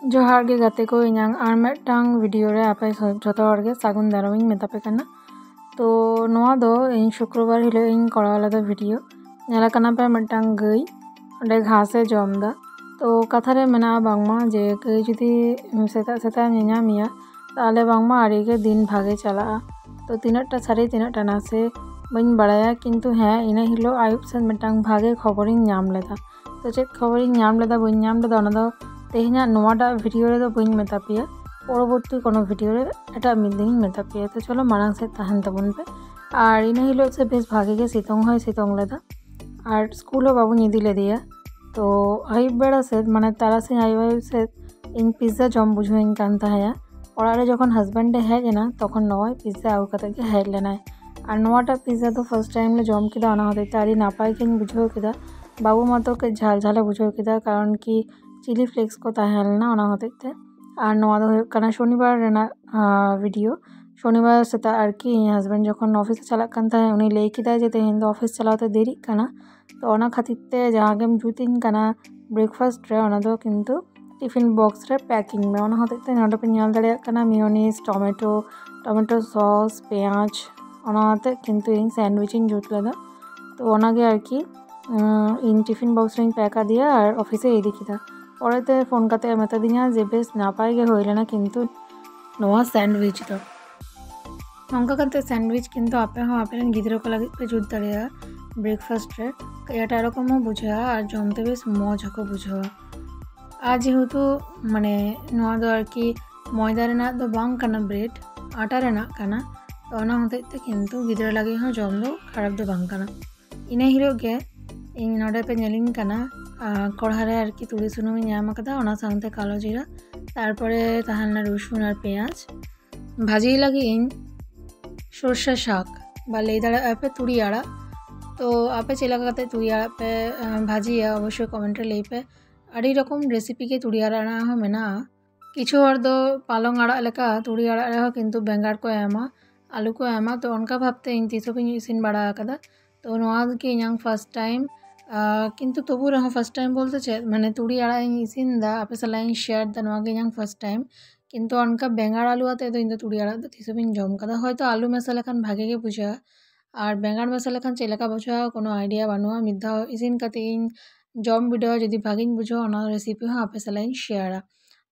जोहार गे गाते को इᱧᱟᱝ आर मिदटांग वीडियो रे आपे जतो हर गे सागुन दाराम इᱧ मेतापे कना। तो नोआ दो इन शुक्रवार हिलो इन कराव लेदा वीडियो नेला कना पे मिदटांग गई ओंडे घासे जमदा। तो कथा रे मेना बांगमा जे गई जुदी सेता सेता नेñामिया ताले बांगमा आड़ी गे दिन भागे चला। तो तिनाटा सारी तिनाटा नासे बइन बाड़ाया किन्तु हाँ इना हिलो आयुब सेन मिदटांग भागे खबरिन ñाम लेदा। तो चेक खबरिन ñाम लेदा बइन ñाम लेदा ओना दो तेहना नोआटा वीडियो रे दो बइन मेता पेया परवर्ती कोनो वीडियो रे एटा मिद दिन मेता पेया। तो चलो मारांग से ताहन तबन पे और इना हिलो से बेस भागे गे सितोंग होय सितोंग लेदा और स्कूल बाबू निदी ले दिया। तो आयुब बेड़ा से माने तारासिं आयुब से इन पिज्जा जम बुझोइन कान ताहया ओड़ा रे जखन हस्बैंड हेज ना तखन नय पिज्जा आउ कते गे हेज लेनाय और नोआटा पिज्जा तो फर्स्ट टाइम ले जम किदा ओना होते तारी नापाय किन बुझो किदा बाबू मातो के झाल झाले बुझो किदा कारण की चिली फ्लेक्स को ताहेलना ओना होते और नोआ दो कना शनिवार रेना वीडियो शनिवार सेता आरकी हस्बैंड जखन ऑफिस चला कान ताहे उनी लई किदा जे तेहेन दो ऑफिस चलाते देरी काना। तो ओना खातिर ते जहाँ गेम जुतिन काना ब्रेकफास्ट रे ओना दो किन्तु टिफिन बॉक्स रे पैकिंग में ओना होते नोडे पे ñal दाड़िया काना मियोनीज टमेटो सॉस पेंयाज ओना होते किन्तु इन सैंडविच इन जुत लेदा। तो ओना गे आरकी इन टिफिन बॉक्स रे पैका दिया और ऑफिसे इदी किदा परेते फोन काते मेता दिया जे बेस नापाय गे होइलेना किन्तु नोआ सैंडविच दो नंका काते सैंडविच किन्तु आपे हो आपे गिद्रा को लगे पे जुत दाड़िया ब्रेकफास्ट रे एटा एरकम हो बुझा और जमते बेस मजा को बुझा आज जेहेतु माने नोआ दो आरकी मयदा रेना दो बांग काना ब्रेड आटा रेना काना तो ओना होते किन्तु गिद्रा लगे हो जम दो खराब दो बांग काना। इना हिलो गे इन नोडे पे ñेलिन काना कढ़ारे आरकी तुड़ी सुनुम ñाम आकादा ओना सांगते कालो जीरा तारपरे ताहालना रसुन और पेंयाज भाजी लगी इन सर्षा शाक बा लई दाड़ा पे तुड़ी आड़ा। तो आपे चेला काते तुड़ी आड़ा पे भाजी अवश्य कमेंट रे लई पे आड़ी रकम रेसिपी के तुड़ी आड़ा हो मेना किछु हर दो पालंग आड़ा लेका तुड़ी आड़ा रे हो किन्तु बेंगार को एमा आलू को एमा तो उनका भाबते इन तीसों इसिन बाड़ा आकादा। तो नोआ के इᱧांग फर्स्ट टाइम किन्तु तबु रहो फर्स्ट टाइम बोलते चे माने तुड़ी आड़ा इसिन दा आपे सला शेयर दा नोआ गे इᱧांग फर्स्ट टाइम किन्तु उनका बेंगार आलू आते तो इन तुड़ी आड़ा तीसों जम कदा होयतो आलू मेसा लेखान भागे गे बुझा और बेंगार मेसा लेखान चेलेका बुझा कोनो आइडिया बानुआ मिद्दा इसिन काते इन जम वीडियो जदि भागिन बुझो ओना रेसिपी हो आपे सला शेयर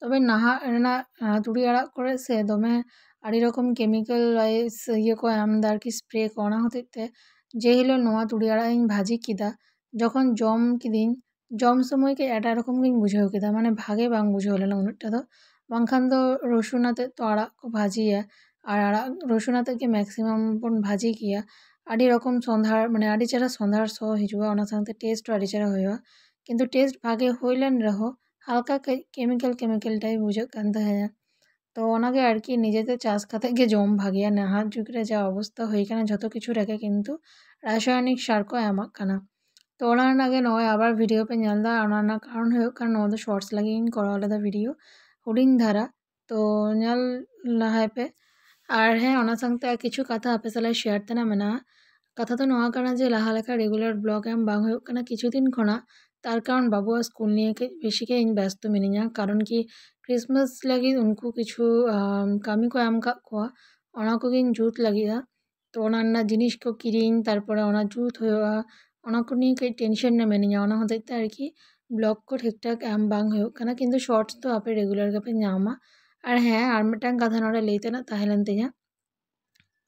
तबे नाहा रेना तुड़ी आड़ा करे से दमे आड़ी रकम केमिकल वाइज ये को आमदार की स्प्रे को ओना होते जे हिलो नोआ तुड़ी आड़ा इन भाजी किदा जखन जम किदिन जम समय के एटा रकम गिन बुझाव किदा माने भागे बांग बुझाव लेना उनटा दो बांखान दो रसुन आते तो आड़ा को भाजिया और आड़ा रसुन आते के मैक्सिमम बन भाजी किया आड़ी रकम संधार माने आड़ी चेहरा संधार सो हिजुआ ओना सांगते टेस्ट आड़ी चेहरा होया किन्तु टेस्ट भागे होइलेन रहो हल्का केमिकल टाइप बुझा कान ताहेया। तो ओनागे आरकी निजेते चाष काते गे जम भागिया नाहार जुग रे जा अवस्था होई काना जतो किछु रेखे किन्तु रासायनिक सार को एमाक काना। तो ओना आगे नय आबार वीडियो पे ñalदा ओना कारण हुयो कारण नोआ दो शॉर्ट्स लगी इन करा लेदा वीडियो हुडिंग धारा तो ñal लाहाय पे और हाँ ओना सांगते किछु कथा आपे सला शेयर तेना मेना कथा तो नोआ काना जे लाहा लेखा रेगुलर ब्लॉग एम बांग हुयो काना किछु दिन खना तार कारण बाबुआ स्कूल निये के बेशी के इन व्यस्त मिनिया कारण की क्रिसमस लगी उनको किछु कामी को एम का कोआ ओना को गिन जूत लगिदा। तो ओना जिनिस को किरिंग तारपरे ओना जूत हुयोआ ओना को निये कई टेंशन ना मिनिया ओना होते आरकी ब्लॉग को ठीक ठाक एम बांग हुयो काना किन्तु शॉर्ट्स तो आपे रेगुलर गपे ñामा और हाँ आर मिदटांग कथा नोडे लईते ना ताहेलेन तिña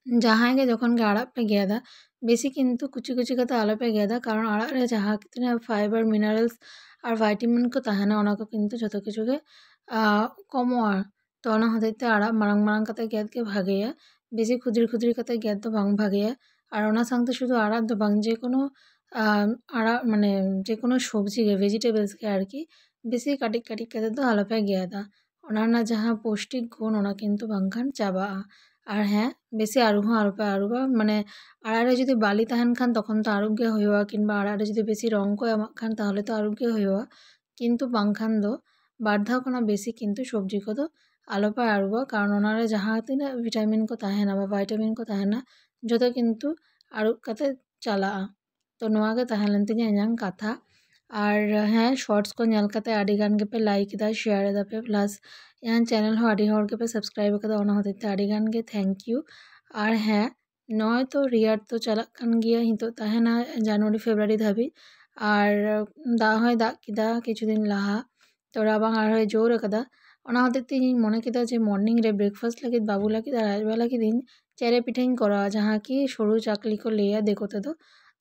जहाँ के जखन के आड़ा पे गया बेसी किन्तु कुछ कथा आलो पे गया कारण आड़ा रे जहाँ कितने फाइबर मिनारेल्स और वाइटामिन को ताहेना ओना को किन्तु जतो किछु के कमो आर तो ओना होते आड़ा मारांग मारांग कते गेद के भागेया बेसी खुद्री कते गेद तो बांग भागेया और ओना सांगते शुधु आड़ा तो बांग जे कोनो आड़ा माने जे कोनो सब्जी के वेजिटेबल्स के आरकी बेसी काटिक कते तो आलो पे गया ओना जहाँ पौष्टिक गुण ओना किन्तु बांगखान चाबा और हाँ बेसी आरुबा माने आड़ारे जुदी बाली ताहेन खान तखन तो आरोग्य हुआ किंबा आड़ारे जुदी बेसी रंग को एमाक खान ताहले तो आरोग्य हुआ किन्तु बांगखान दो बारधा कोना बेसी किन्तु सब्जी को तो आलो पे आरुबा कारण ओनारे जहाँ तिना विटामिन को ताहेना बा वाइटामिन को ताहेना जतो किन्तु आरुब कते चला। तो नोआ गे ताहेलेन तिña इñांग कथा और हाँ शॉर्ट्स को नेल कते आड़ी गान के पे लाइक दा शेयर दा पे प्लस यहाँ चैनल हो आड़ी हर के पे सब्सक्राइब कर ओना होते थे आड़ी गान के थैंक यू। और हाँ नय तो रियार तो चला कन गया हिंतो तहना जनवरी फेब्रुआरी धाबी और दा है दा किदा किछु दिन लाहा तो राबांग और है जोर कदा ओना होते थे मने किदा जे मॉर्निंग रे ब्रेकफास्ट लगे बाबू लगे और राजबेला के दिन चेरे पिठाइन करा जहाँ की सरू चाकली को लिया देखो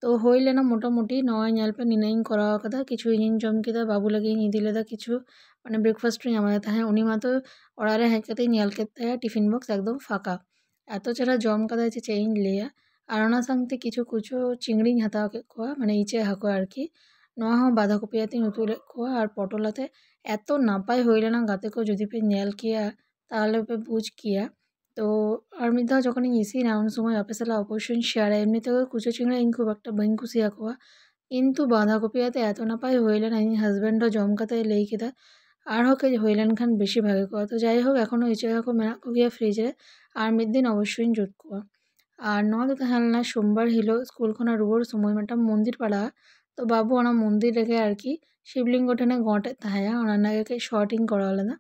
तो हईले ना मोटामुटी नय नेल पे निनाइन करा कदा किछु इन जम किदा बाबू लगे इदिले दा किछु माने ब्रेकफास्ट आमादे ताहे उनी मातो ओड़ारे हेज कते नेल केते टिफिन बक्स एकदम फाँका एत चेहरा जम कदा जे चेइन लिया और ओना संगते किछु कुछु चिंगड़ी हताव के कोआ माने इचे हाको आरकी नोआ हो बाँधाकपि आते उतुले कोआ और पटल आते एत नापाय हईले ना गाते को जदि पे नेल किया ताहले पे बुझ किया तो और मिदा जखन इसी ना उन समय आपे साला अवश्य शेयर एमनिते कुचो चिंगड़ा इन खूब एक बाइन कुसिया कोआ किन्तु बाँधाकपि आते एत नापाय हईले ना इन हाजबैंडो जम कते लई किदा और होके हईलेन खान बेशी भागे कोआ तो जाई होक एखोनो इचे हाको मेना को गिया फ्रिजे और मिद दिन अवश्य जुट कोआ और नोआ दो ताहले सोमवार हिलो स्कूल खना रुवर समय मिदटां मंदिर पाड़ा तो बाबू ओना मंदिर रेगे आरकी शिवलिंग टेने गटे ताहाया ओना नागे शर्टिंग करा आलादा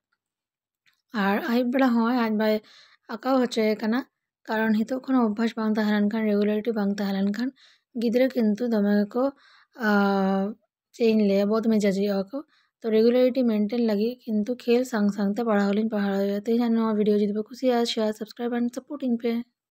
और आयुब बेड़ा हय आज भाई आँकाओ होच्छे एखाना कारण हितो कोनो अभ्यास बांग ताहेलेन खान रेगुलारिटी बांग ताहेलेन खान गिद्रा किन्तु दमे को चेइन लिया बहुत मेजाजी आको तो रेगुलारिटी मेंटेन लगी किन्तु खेल सांग सांगते पढ़ा हलिन पढ़ा तो वीडियो जो खुशी शेयर सब्सक्राइब एंड सपोर्टिंग पे।